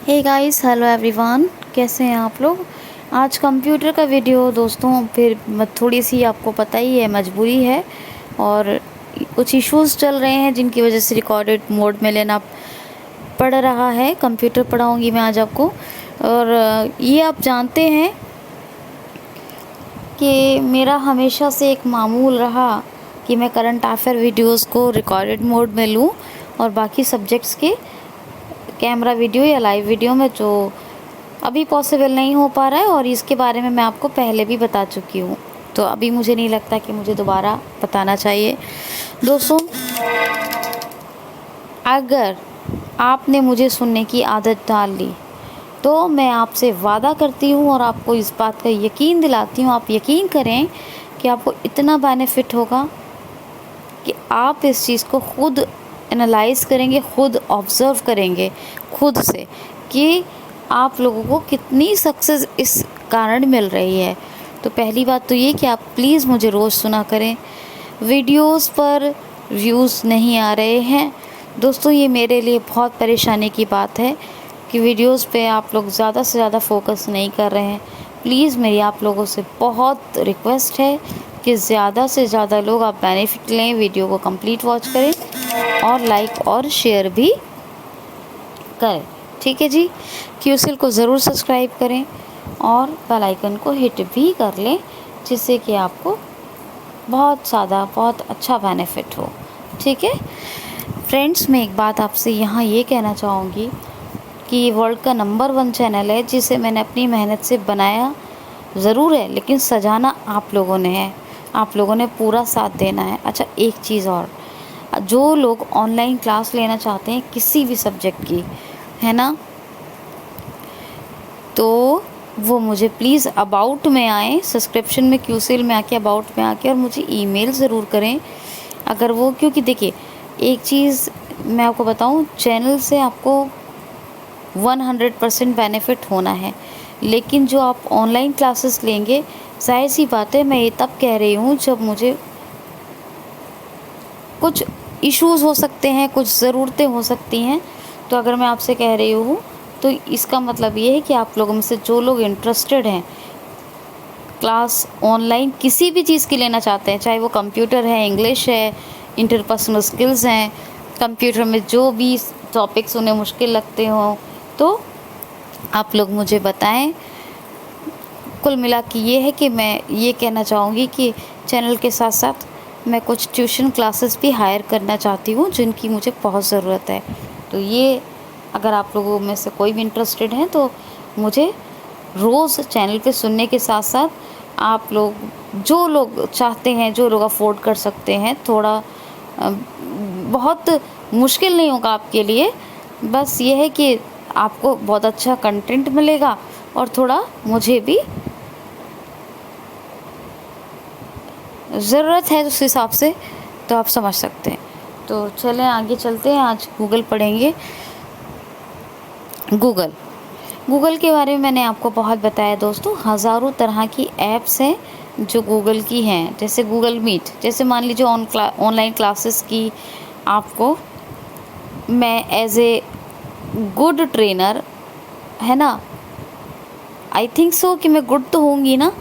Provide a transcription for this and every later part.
Hey guys, hello everyone, कैसे हैं आप लोग। आज कंप्यूटर का वीडियो दोस्तों, फिर थोड़ी सी आपको पता ही है मजबूरी है और कुछ इश्यूज़ चल रहे हैं जिनकी वजह से रिकॉर्डेड मोड में लेना पड़ रहा है। कंप्यूटर पढ़ाऊंगी मैं आज आपको। और ये आप जानते हैं कि मेरा हमेशा से एक मामूल रहा कि मैं करंट अफेयर वीडियोस को रिकॉर्डेड मोड में लूँ और बाकी सब्जेक्ट्स के कैमरा वीडियो या लाइव वीडियो में, जो अभी पॉसिबल नहीं हो पा रहा है और इसके बारे में मैं आपको पहले भी बता चुकी हूँ, तो अभी मुझे नहीं लगता कि मुझे दोबारा बताना चाहिए। दोस्तों, अगर आपने मुझे सुनने की आदत डाल ली तो मैं आपसे वादा करती हूँ और आपको इस बात का यकीन दिलाती हूँ, आप यकीन करें कि आपको इतना बेनिफिट होगा कि आप इस चीज़ को खुद एनालाइज़ करेंगे, खुद ऑब्ज़र्व करेंगे खुद से कि आप लोगों को कितनी सक्सेस इस कारण मिल रही है। तो पहली बात तो ये कि आप प्लीज़ मुझे रोज़ सुना करें। वीडियोस पर व्यूज़ नहीं आ रहे हैं दोस्तों, ये मेरे लिए बहुत परेशानी की बात है कि वीडियोस पे आप लोग ज़्यादा से ज़्यादा फोकस नहीं कर रहे हैं। प्लीज़ मेरी आप लोगों से बहुत रिक्वेस्ट है कि ज़्यादा से ज़्यादा लोग आप बेनिफिट लें, वीडियो को कंप्लीट वॉच करें और लाइक और शेयर भी करें। ठीक है जी। क्यूसिल को ज़रूर सब्सक्राइब करें और बेल आइकन को हिट भी कर लें, जिससे कि आपको बहुत अच्छा बेनिफिट हो। ठीक है फ्रेंड्स, मैं एक बात आपसे यहाँ ये कहना चाहूँगी कि ये वर्ल्ड का नंबर 1 चैनल है, जिसे मैंने अपनी मेहनत से बनाया ज़रूर है, लेकिन सजाना आप लोगों ने है, आप लोगों ने पूरा साथ देना है। अच्छा, एक चीज़ और, जो लोग ऑनलाइन क्लास लेना चाहते हैं किसी भी सब्जेक्ट की, है ना, तो वो मुझे प्लीज़ अबाउट में आए, सब्सक्रिप्शन में क्यूसिल में आके अबाउट में आके और मुझे ईमेल ज़रूर करें अगर वो, क्योंकि देखिए एक चीज़ मैं आपको बताऊं, चैनल से आपको 100% बेनिफिट होना है, लेकिन जो आप ऑनलाइन क्लासेस लेंगे, जाहिर सी बात है, मैं ये तब कह रही हूँ जब मुझे कुछ इश्यूज़ हो सकते हैं, कुछ ज़रूरतें हो सकती हैं। तो अगर मैं आपसे कह रही हूँ तो इसका मतलब ये है कि आप लोगों में से जो लोग इंटरेस्टेड हैं, क्लास ऑनलाइन किसी भी चीज़ की लेना चाहते हैं, चाहे वो कंप्यूटर है, इंग्लिश है, इंटरपर्सनल स्किल्स हैं, कंप्यूटर में जो भी टॉपिक्स उन्हें मुश्किल लगते हों, तो आप लोग मुझे बताएं। कुल मिला के ये है कि मैं ये कहना चाहूँगी कि चैनल के साथ साथ मैं कुछ ट्यूशन क्लासेस भी हायर करना चाहती हूँ, जिनकी मुझे बहुत ज़रूरत है। तो ये अगर आप लोगों में से कोई भी इंटरेस्टेड हैं तो मुझे रोज़ चैनल पे सुनने के साथ साथ आप लोग, जो लोग चाहते हैं, जो लोग अफोर्ड कर सकते हैं, थोड़ा बहुत मुश्किल नहीं होगा आपके लिए, बस ये है कि आपको बहुत अच्छा कंटेंट मिलेगा और थोड़ा मुझे भी ज़रूरत है उस हिसाब से, तो आप समझ सकते हैं। तो चलें आगे चलते हैं, आज गूगल पढ़ेंगे। गूगल के बारे में मैंने आपको बहुत बताया दोस्तों, हज़ारों तरह की ऐप्स हैं जो गूगल की हैं, जैसे गूगल मीट, जैसे मान लीजिए ऑनलाइन क्लासेस की आपको मैं एज ए गुड ट्रेनर, है ना, आई थिंक सो कि मैं गुड तो होंगी ना,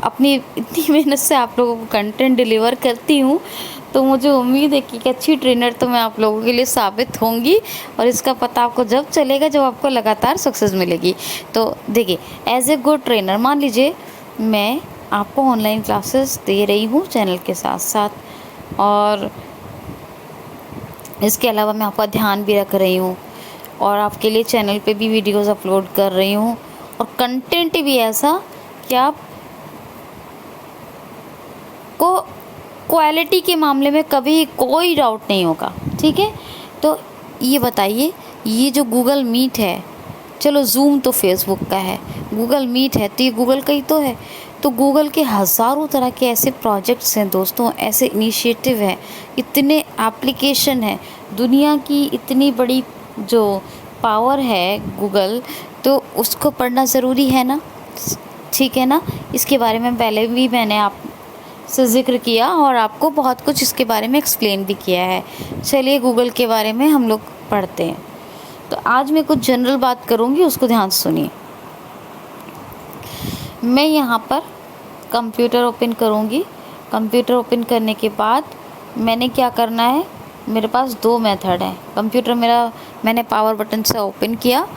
अपनी इतनी मेहनत से आप लोगों को कंटेंट डिलीवर करती हूँ, तो मुझे उम्मीद है कि एक अच्छी ट्रेनर तो मैं आप लोगों के लिए साबित होंगी। और इसका पता आपको जब चलेगा जब आपको लगातार सक्सेस मिलेगी। तो देखिए, एज ए गुड ट्रेनर मान लीजिए मैं आपको ऑनलाइन क्लासेस दे रही हूँ चैनल के साथ साथ, और इसके अलावा मैं आपका ध्यान भी रख रही हूँ और आपके लिए चैनल पे भी वीडियोस अपलोड कर रही हूँ, और कंटेंट भी ऐसा कि आप को क्वालिटी के मामले में कभी कोई डाउट नहीं होगा। ठीक है, तो ये बताइए, ये जो गूगल मीट है, चलो जूम तो फेसबुक का है, गूगल मीट है तो ये गूगल का ही तो है। तो गूगल के हज़ारों तरह के ऐसे प्रोजेक्ट्स हैं दोस्तों, ऐसे इनिशिएटिव हैं, इतने एप्लीकेशन हैं, दुनिया की इतनी बड़ी जो पावर है गूगल, तो उसको पढ़ना ज़रूरी है ना। ठीक है ना, इसके बारे में पहले भी मैंने आप से ज़िक्र किया और आपको बहुत कुछ इसके बारे में एक्सप्लेन भी किया है। चलिए गूगल के बारे में हम लोग पढ़ते हैं। तो आज मैं कुछ जनरल बात करूँगी, उसको ध्यान से सुनिए। मैं यहाँ पर कंप्यूटर ओपन करूँगी। कंप्यूटर ओपन करने के बाद मैंने क्या करना है, मेरे पास 2 मेथड हैं। कंप्यूटर मेरा मैंने पावर बटन से ओपन किया,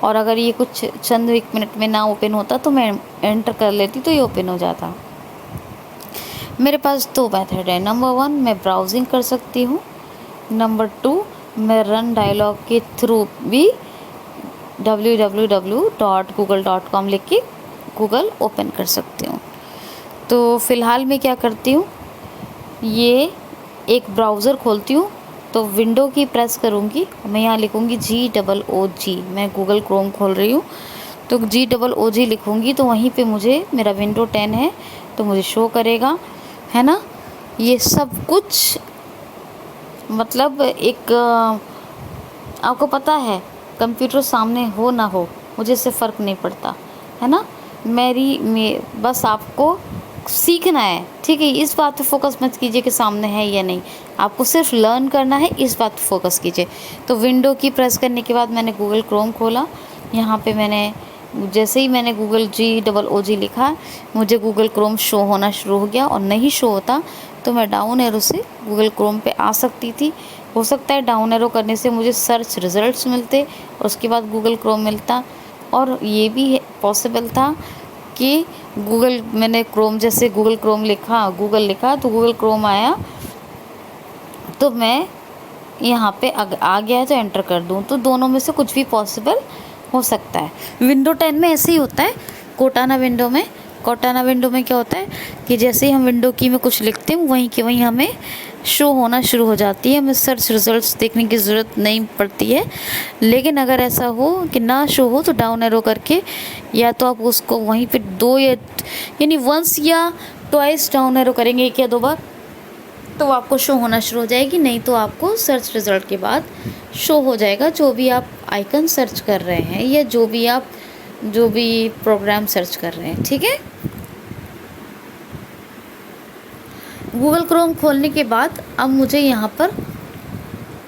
और अगर ये कुछ चंद 1 मिनट में ना ओपन होता तो मैं एंटर कर लेती तो ये ओपन हो जाता। मेरे पास 2 मेथड है। नंबर 1 मैं ब्राउजिंग कर सकती हूँ, नंबर 2 मैं रन डायलॉग के थ्रू भी www.google.com लिख के गूगल ओपन कर सकती हूँ। तो फ़िलहाल मैं क्या करती हूँ, ये एक ब्राउज़र खोलती हूँ, तो विंडो की प्रेस करूँगी, मैं यहाँ लिखूँगी GOOG। मैं गूगल क्रोम खोल रही हूँ, तो GOOG लिखूँगी, तो वहीं पे मुझे मेरा विंडो 10 है तो मुझे शो करेगा, है ना। ये सब कुछ मतलब एक आपको पता है, कंप्यूटर सामने हो ना हो मुझे इससे फ़र्क नहीं पड़ता, है ना। बस आपको सीखना है, ठीक है। इस बात पे फोकस मत कीजिए कि सामने है या नहीं, आपको सिर्फ लर्न करना है, इस बात पे फोकस कीजिए। तो विंडो की प्रेस करने के बाद मैंने गूगल क्रोम खोला। यहाँ पे मैंने जैसे ही मैंने गूगल GOOG लिखा, मुझे गूगल क्रोम शो होना शुरू हो गया, और नहीं शो होता तो मैं डाउन एरो से गूगल क्रोम पे आ सकती थी। हो सकता है डाउन एरो करने से मुझे सर्च रिज़ल्ट्स मिलते और उसके बाद गूगल क्रोम मिलता, और ये भी पॉसिबल था कि मैंने क्रोम जैसे गूगल क्रोम लिखा, गूगल लिखा तो गूगल क्रोम आया, तो मैं यहाँ पे आ गया है तो एंटर कर दूँ। तो दोनों में से कुछ भी पॉसिबल हो सकता है। विंडो 10 में ऐसे ही होता है। कोटाना विंडो में क्या होता है कि जैसे ही हम विंडो की में कुछ लिखते हैं वहीं के वहीं हमें शो होना शुरू हो जाती है, हमें सर्च रिजल्ट्स देखने की ज़रूरत नहीं पड़ती है। लेकिन अगर ऐसा हो कि ना शो हो तो डाउन एरो करके या तो आप उसको वहीं पे 2 यानी वंस या ट्वाइस डाउन एरो करेंगे, 1 या 2 बार, तो आपको शो होना शुरू हो जाएगी। नहीं तो आपको सर्च रिज़ल्ट के बाद शो हो जाएगा जो भी आप आइकन सर्च कर रहे हैं या जो भी प्रोग्राम सर्च कर रहे हैं, ठीक है। गूगल क्रोम खोलने के बाद अब मुझे यहाँ पर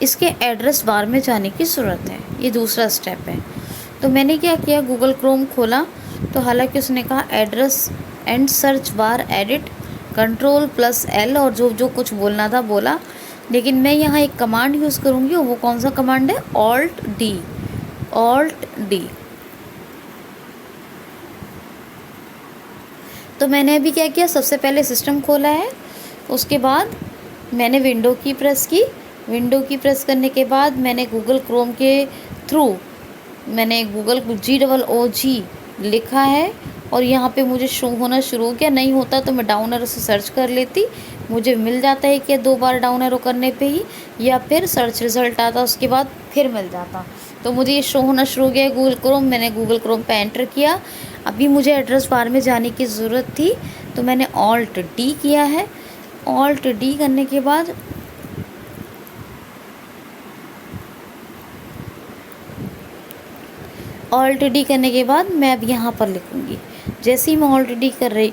इसके एड्रेस बार में जाने की ज़रूरत है, ये दूसरा स्टेप है। तो मैंने क्या किया, गूगल क्रोम खोला, तो हालांकि उसने कहा address and search bar edit Ctrl+L और जो कुछ बोलना था बोला, लेकिन मैं यहाँ एक कमांड यूज़ करूँगी, और वो कौन सा कमांड है, Alt D। तो मैंने अभी क्या किया, सबसे पहले सिस्टम खोला है, उसके बाद मैंने विंडो की प्रेस की। विंडो की प्रेस करने के बाद मैंने गूगल क्रोम के थ्रू मैंने गूगल GOOG लिखा है, और यहाँ पे मुझे शो होना शुरू हो गया। नहीं होता तो मैं डाउन एरो से सर्च कर लेती, मुझे मिल जाता है कि 2 बार डाउन एरो करने पे ही, या फिर सर्च रिज़ल्ट आता उसके बाद फिर मिल जाता। तो मुझे ये शो होना शुरू हो गया गूगल क्रोम। मैंने गूगल क्रोम पे एंटर किया। अभी मुझे एड्रेस बार में जाने की ज़रूरत थी, तो मैंने Alt D किया है। Alt D करने के बाद मैं अब यहाँ पर लिखूँगी। जैसे ही मैं Alt D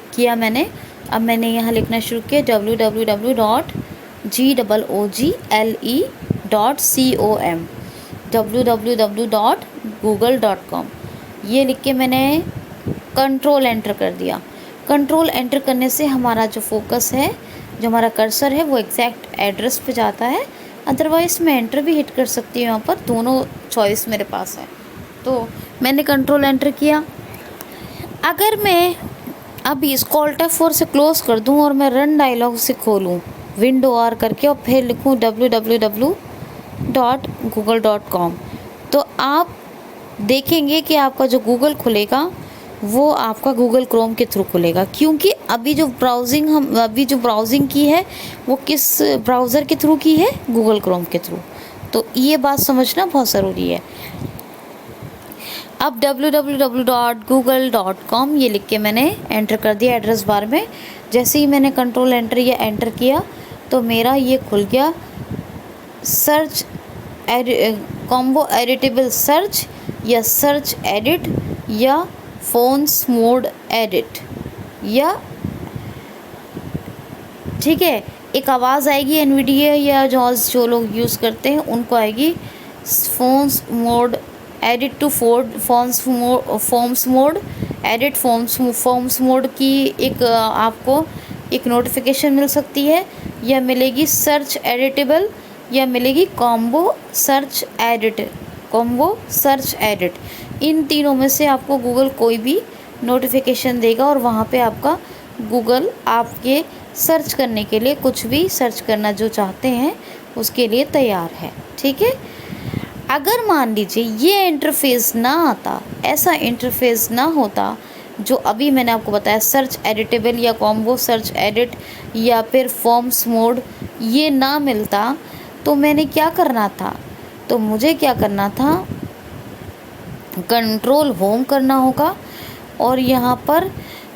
किया मैंने, अब मैंने यहाँ लिखना शुरू किया www.GOOGLE.com www.google.com। ये लिख के मैंने कंट्रोल एंटर कर दिया। कंट्रोल एंटर करने से हमारा जो फोकस है, जो हमारा कर्सर है, वो एग्जैक्ट एड्रेस पे जाता है। अदरवाइज़ मैं एंटर भी हिट कर सकती हूँ, यहाँ पर दोनों चॉइस मेरे पास है। तो मैंने कंट्रोल एंटर किया। अगर मैं अभी इसको Alt F4 से क्लोज़ कर दूं और मैं रन डायलॉग से खोलूं विंडो R करके और फिर लिखूं www.google.com, तो आप देखेंगे कि आपका जो गूगल खुलेगा वो आपका गूगल क्रोम के थ्रू खुलेगा, क्योंकि अभी जो ब्राउजिंग की है वो किस ब्राउज़र के थ्रू की है, गूगल क्रोम के थ्रू। तो ये बात समझना बहुत ज़रूरी है। अब www.google.com ये लिख के मैंने एंटर कर दिया एड्रेस बार में। जैसे ही मैंने कंट्रोल एंटर किया तो मेरा ये खुल गया सर्च कॉम्बो एडिटेबल सर्च या सर्च एडिट या फोन्स मोड एडिट, या ठीक है, एक आवाज़ आएगी NVIDIA या जो लोग यूज़ करते हैं उनको आएगी phones mode edit two forms mode, edit forms mode की एक आपको एक नोटिफिकेशन मिल सकती है, या मिलेगी सर्च एडिटेबल, या मिलेगी कॉम्बो सर्च एडिट। इन तीनों में से आपको गूगल कोई भी नोटिफिकेशन देगा और वहाँ पे आपका गूगल आपके सर्च करने के लिए, कुछ भी सर्च करना जो चाहते हैं उसके लिए तैयार है। ठीक है। अगर मान लीजिए ये इंटरफेस ना आता, ऐसा इंटरफेस ना होता जो अभी मैंने आपको बताया, सर्च एडिटेबल या कॉम्बो सर्च एडिट या फिर फॉर्म्स मोड, ये ना मिलता, तो मैंने क्या करना था, तो मुझे क्या करना था, कंट्रोल होम करना होगा। और यहाँ पर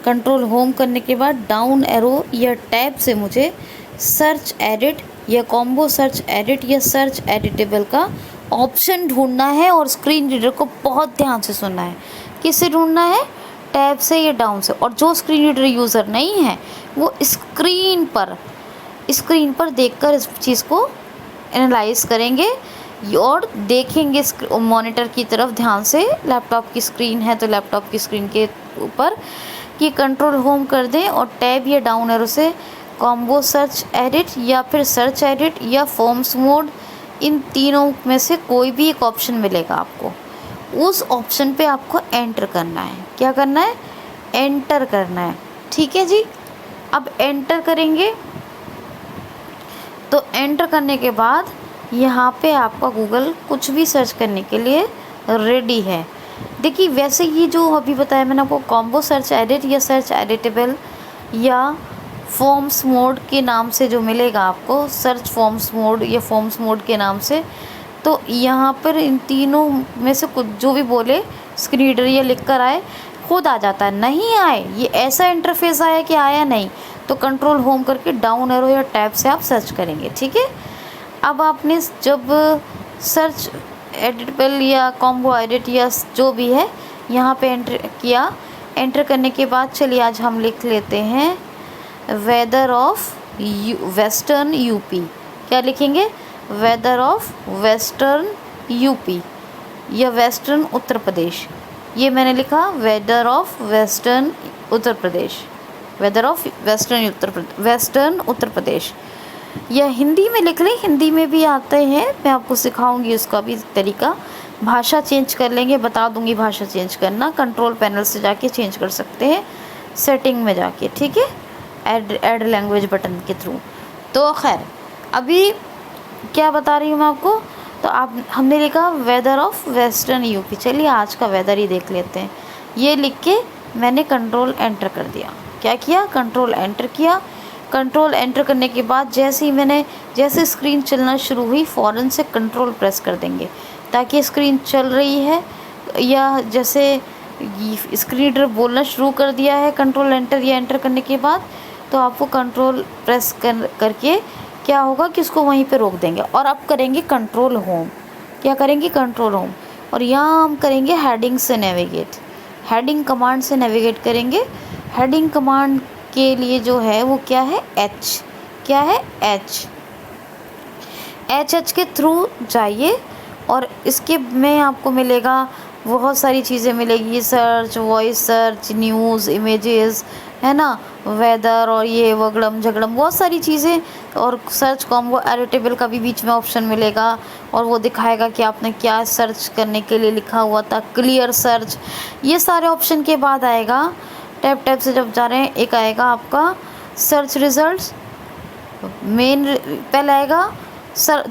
कंट्रोल होम करने के बाद डाउन एरो या टैब से मुझे सर्च एडिट या कॉम्बो सर्च एडिट या सर्च एडिटेबल का ऑप्शन ढूंढना है, और स्क्रीन रीडर को बहुत ध्यान से सुनना है। किससे ढूंढना है, टैब से या डाउन से। और जो स्क्रीन रीडर यूज़र नहीं है वो स्क्रीन पर देखकर इस चीज़ को एनालाइज करेंगे और देखेंगे मॉनिटर की तरफ ध्यान से। लैपटॉप की स्क्रीन है तो लैपटॉप की स्क्रीन के ऊपर कि कंट्रोल होम कर दें और टैब या डाउन एरो से कॉम्बो सर्च एडिट या फिर सर्च एडिट या फॉर्म्स मोड, इन तीनों में से कोई भी एक ऑप्शन मिलेगा आपको। उस ऑप्शन पे आपको एंटर करना है। क्या करना है, एंटर करना है। ठीक है जी। अब एंटर करेंगे तो एंटर करने के बाद यहाँ पे आपका गूगल कुछ भी सर्च करने के लिए रेडी है। देखिए वैसे ये जो अभी बताया मैंने आपको, कॉम्बो सर्च एडिट या सर्च एडिटेबल या फॉर्म्स मोड के नाम से जो मिलेगा आपको, सर्च फॉर्म्स मोड या फॉर्म्स मोड के नाम से, तो यहाँ पर इन तीनों में से कुछ जो भी बोले स्क्रीन रीडर या लिख कर आए, खुद आ जाता है। नहीं आए, ये ऐसा इंटरफेस आया कि आया नहीं, तो कंट्रोल होम करके डाउन एरो या टैब से आप सर्च करेंगे। ठीक है। अब आपने जब सर्च एडिटेबल या कॉम्बो एडिट या जो भी है यहाँ पे एंटर किया, एंटर करने के बाद चलिए आज हम लिख लेते हैं वेदर ऑफ वेस्टर्न यूपी। क्या लिखेंगे, वेदर ऑफ वेस्टर्न यूपी या वेस्टर्न उत्तर प्रदेश। ये मैंने लिखा weather of western Uttar Pradesh, weather of western Uttar Pradesh. या हिंदी में लिख लें, हिंदी में भी आते हैं, मैं आपको सिखाऊंगी उसका भी तरीका। भाषा चेंज कर लेंगे, बता दूंगी भाषा चेंज करना। कंट्रोल पैनल से जाके चेंज कर सकते हैं सेटिंग में जाके। ठीक है, ऐड लैंग्वेज बटन के थ्रू। तो खैर अभी क्या बता रही हूँ मैं आपको, तो आप हमने लिखा वेदर ऑफ वेस्टर्न यूपी। चलिए आज का वेदर ही देख लेते हैं। ये लिख के मैंने कंट्रोल एंटर कर दिया। क्या किया, कंट्रोल एंटर किया। कंट्रोल एंटर करने के बाद जैसे स्क्रीन चलना शुरू हुई, फ़ौरन से कंट्रोल प्रेस कर देंगे ताकि स्क्रीन चल रही है, या जैसे स्क्रीन रीडर बोलना शुरू कर दिया है कंट्रोल एंटर या एंटर करने के बाद, तो आपको कंट्रोल प्रेस करके क्या होगा कि उसको वहीं पे रोक देंगे। और अब करेंगे कंट्रोल होम। क्या करेंगे, कंट्रोल होम। और यहाँ हम करेंगे हेडिंग से नेविगेट, हेडिंग कमांड से नेविगेट करेंगे। हेडिंग कमांड के लिए जो है वो क्या है, एच। क्या है, एच के थ्रू जाइए और इसके में आपको मिलेगा बहुत सारी चीज़ें मिलेगी, search, voice search, news, images, है ना, वेदर और ये वगड़म झगड़म बहुत सारी चीज़ें। और सर्च कॉम्बो एडिटेबल का भी बीच में ऑप्शन मिलेगा और वो दिखाएगा कि आपने क्या सर्च करने के लिए लिखा हुआ था, क्लियर सर्च। ये सारे ऑप्शन के बाद आएगा, टैब से जब जा रहे हैं, एक आएगा आपका सर्च रिजल्ट्स। मेन पहले आएगा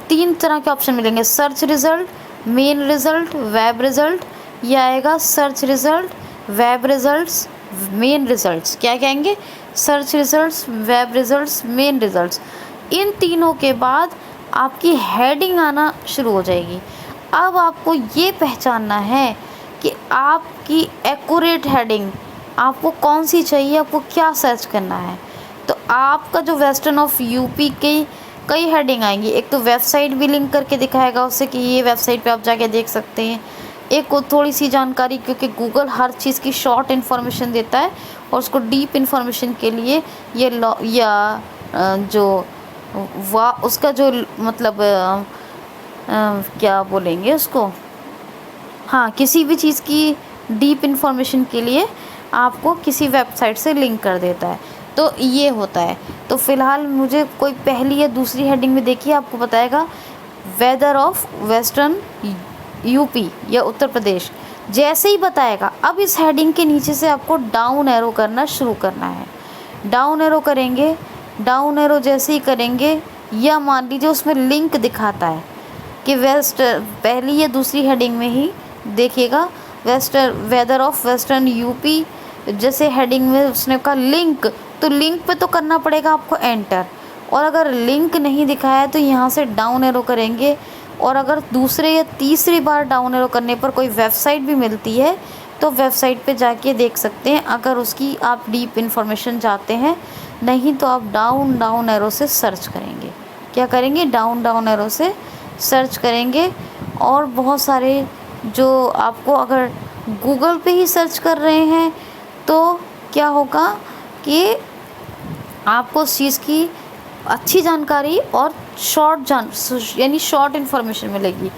तीन तरह के ऑप्शन मिलेंगे, search result, main result, web result. यह आएगा search result, web results, main results. क्या कहेंगे, search results, web results, main results. इन तीनों के बाद आपकी हेडिंग आना शुरू हो जाएगी। अब आपको ये पहचानना है कि आपकी एक्यूरेट हेडिंग आपको कौन सी चाहिए, आपको क्या सर्च करना है। तो आपका जो वेस्टर्न ऑफ यूपी की कई हेडिंग आएंगी। एक तो वेबसाइट भी लिंक करके दिखाएगा उससे कि ये वेबसाइट पे आप जाके देख सकते हैं। एक को थोड़ी सी जानकारी, क्योंकि गूगल हर चीज़ की शॉर्ट इन्फॉर्मेशन देता है और उसको डीप इन्फॉर्मेशन के लिए ये उसका जो मतलब क्या बोलेंगे उसको, हाँ, किसी भी चीज़ की डीप इन्फॉर्मेशन के लिए आपको किसी वेबसाइट से लिंक कर देता है, तो ये होता है। तो फ़िलहाल मुझे कोई पहली या दूसरी हेडिंग में देखिए आपको बताएगा वेदर ऑफ वेस्टर्न यूपी या उत्तर प्रदेश, जैसे ही बताएगा अब इस हेडिंग के नीचे से आपको डाउन एरो करना शुरू करना है। डाउन एरो करेंगे, डाउन एरो जैसे ही करेंगे, या मान लीजिए उसमें लिंक दिखाता है कि पहली या दूसरी हेडिंग में ही देखिएगा वेदर ऑफ वेस्टर्न यूपी, जैसे हेडिंग में उसने कहा लिंक, तो लिंक पे तो करना पड़ेगा आपको एंटर। और अगर लिंक नहीं दिखाया है तो यहाँ से डाउन एरो करेंगे, और अगर दूसरे या तीसरी बार डाउन एरो करने पर कोई वेबसाइट भी मिलती है तो वेबसाइट पे जाके देख सकते हैं, अगर उसकी आप डीप इन्फॉर्मेशन चाहते हैं। नहीं तो आप डाउन एरो से सर्च करेंगे। क्या करेंगे? डाउन एरो से सर्च करेंगे। और बहुत सारे जो आपको, अगर गूगल पे ही सर्च कर रहे हैं तो क्या होगा कि आपको उस चीज़ की अच्छी जानकारी और यानी शॉर्ट इन्फॉर्मेशन मिलेगी।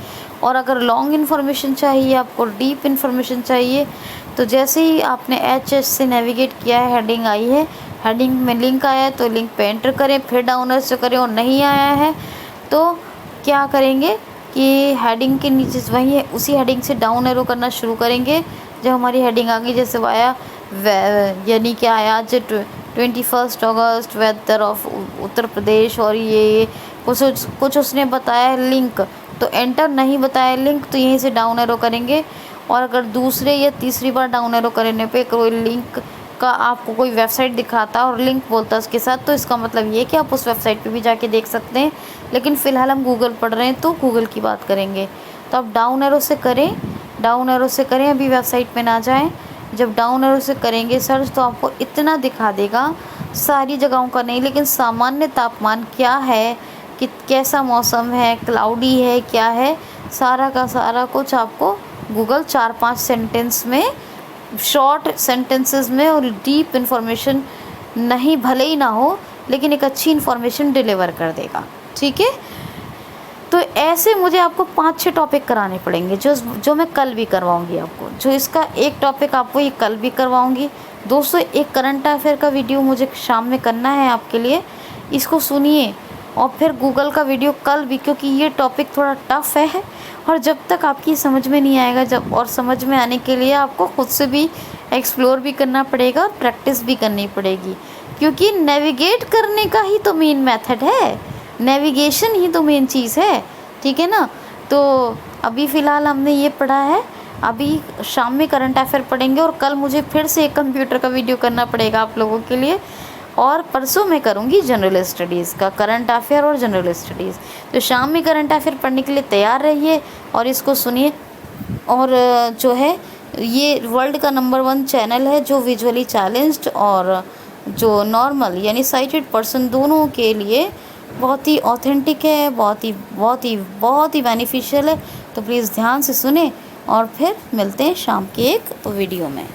और अगर लॉन्ग इन्फॉर्मेशन चाहिए, आपको डीप इन्फॉर्मेशन चाहिए, तो जैसे ही आपने HS से नेविगेट किया है, हेडिंग आई है, हेडिंग में लिंक आया है तो लिंक पे एंटर करें, फिर डाउन एरो से करें, और नहीं आया है तो क्या करेंगे कि हेडिंग के नीचे वही है, उसी हेडिंग से डाउन एरो करना शुरू करेंगे। जब हमारी हेडिंग आ गई, जैसे आया यानी कि आया आज 21 अगस्त वेदर ऑफ उत्तर प्रदेश, और ये कुछ उसने बताया है लिंक, तो एंटर। नहीं बताया लिंक तो यहीं से डाउन एरो करेंगे। और अगर दूसरे या तीसरी बार डाउन एरो करने पे कोई लिंक का आपको कोई वेबसाइट दिखाता और लिंक बोलता है उसके साथ, तो इसका मतलब ये कि आप उस वेबसाइट पे भी जाके देख सकते हैं। लेकिन फ़िलहाल हम गूगल पढ़ रहे हैं तो गूगल की बात करेंगे। तो आप डाउन एरो से करें, डाउन एरो से करें, अभी वेबसाइट पे ना जाएं। जब डाउन एरो से करेंगे सर्च तो आपको इतना दिखा देगा, सारी जगहों का नहीं, लेकिन सामान्य तापमान क्या है, कि कैसा मौसम है, क्लाउडी है, क्या है, सारा का सारा कुछ आपको गूगल 4-5 सेंटेंस में, शॉर्ट सेंटेंसेस में, और डीप इन्फॉर्मेशन नहीं, भले ही ना हो, लेकिन एक अच्छी इन्फॉर्मेशन डिलीवर कर देगा। ठीक है, तो ऐसे मुझे आपको 5-6 टॉपिक कराने पड़ेंगे, जो मैं कल भी करवाऊंगी आपको। जो इसका एक टॉपिक आपको ये कल भी करवाऊंगी। दोस्तों, एक करंट अफेयर का वीडियो मुझे शाम में करना है आपके लिए, इसको सुनिए। और फिर गूगल का वीडियो कल भी, क्योंकि ये टॉपिक थोड़ा टफ है, और जब तक आपकी समझ में नहीं आएगा, और समझ में आने के लिए आपको खुद से भी एक्सप्लोर भी करना पड़ेगा और प्रैक्टिस भी करनी पड़ेगी, क्योंकि नेविगेट करने का ही तो मेन मेथड है, नेविगेशन ही तो मेन चीज़ है। ठीक है ना? तो अभी फ़िलहाल हमने ये पढ़ा है, अभी शाम में करंट अफेयर पढ़ेंगे, और कल मुझे फिर से एक कंप्यूटर का वीडियो करना पड़ेगा आप लोगों के लिए, और परसों मैं करूँगी जनरल स्टडीज़ का, करंट अफेयर और जनरल स्टडीज़। तो शाम में करंट अफेयर पढ़ने के लिए तैयार रहिए और इसको सुनिए। और जो है ये वर्ल्ड का नंबर 1 चैनल है जो विजुअली चैलेंज्ड और जो नॉर्मल यानी साइटेड पर्सन दोनों के लिए बहुत ही ऑथेंटिक है, बहुत ही बेनिफिशियल है। तो प्लीज़ ध्यान से सुने, और फिर मिलते हैं शाम के एक वीडियो में।